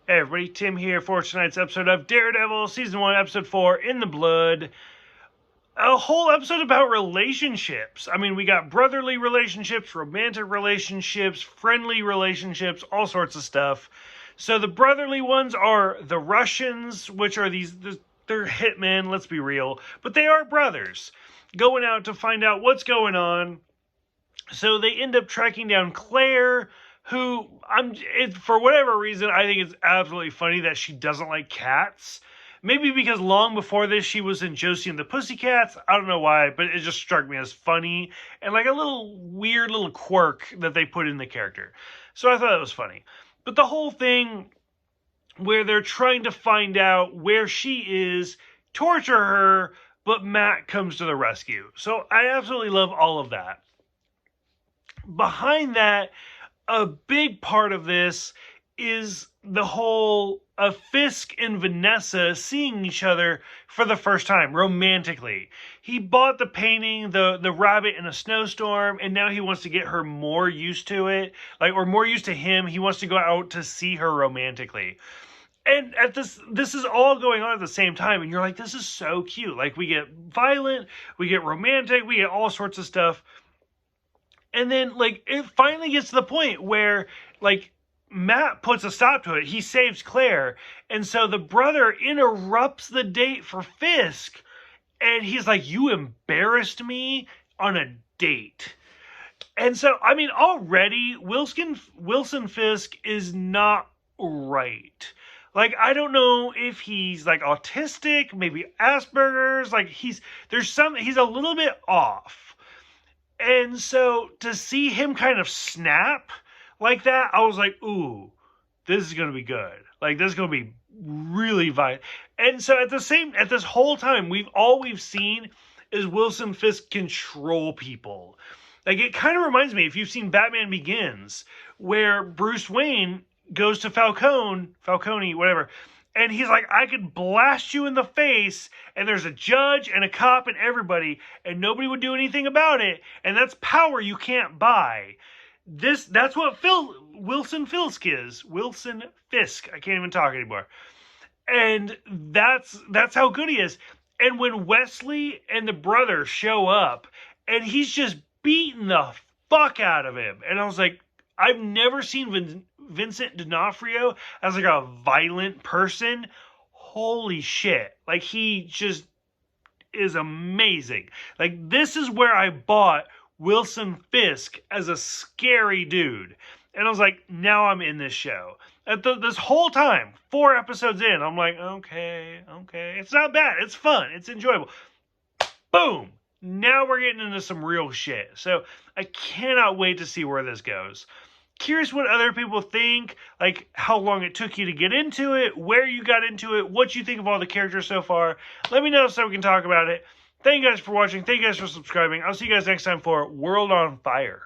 Hey everybody, Tim here for tonight's episode of Daredevil, Season 1, Episode 4, In the Blood. A whole episode about relationships. I mean, we got brotherly relationships, romantic relationships, friendly relationships, all sorts of stuff. So the brotherly ones are the Russians, which are they're hitmen, let's be real, but they are brothers, going out to find out what's going on. So they end up tracking down Claire, who for whatever reason, I think it's absolutely funny that she doesn't like cats. Maybe because long before this, she was in Josie and the Pussycats. I don't know why, but it just struck me as funny and like a little weird little quirk that they put in the character. So I thought it was funny. But the whole thing where they're trying to find out where she is, torture her, but Matt comes to the rescue. So I absolutely love all of that. Behind that, a big part of this is the whole Fisk and Vanessa seeing each other for the first time romantically. He bought the painting, the rabbit in a snowstorm, and now he wants to get her more used to it, or more used to him. He wants to go out to see her romantically. And at this is all going on at the same time, and you're like, this is so cute. Like, we get violent, we get romantic, we get all sorts of stuff. And then, like, it finally gets to the point where, like, Matt puts a stop to it. He saves Claire. And so the brother interrupts the date for Fisk. And he's like, you embarrassed me on a date. And so, I mean, already, Wilson Fisk is not right. Like, I don't know if he's, like, autistic, maybe Asperger's. Like, he's a little bit off. And so to see him kind of snap like that, I was like, ooh, this is going to be good. Like, this is going to be really violent. And so at this whole time, all we've seen is Wilson Fisk control people. Like, it kind of reminds me, if you've seen Batman Begins, where Bruce Wayne goes to Falcone, whatever, and he's like, I could blast you in the face, and there's a judge and a cop and everybody, and nobody would do anything about it, and that's power you can't buy. That's what Wilson Fisk is. Wilson Fisk. I can't even talk anymore. And that's how good he is. And when Wesley and the brother show up, and he's just beating the fuck out of him, and I was like, I've never seen Vincent D'Onofrio as like a violent person. Holy shit. Like, he just is amazing. Like, this is where I bought Wilson Fisk as a scary dude. And I was like, now I'm in this show. This whole time, 4 episodes in, I'm like, okay. It's not bad. It's fun. It's enjoyable. Boom. Now we're getting into some real shit. So I cannot wait to see where this goes. Curious what other people think, like how long it took you to get into it, where you got into it, what you think of all the characters so far. Let me know so we can talk about it. Thank you guys for watching. Thank you guys for subscribing. I'll see you guys next time for World on Fire.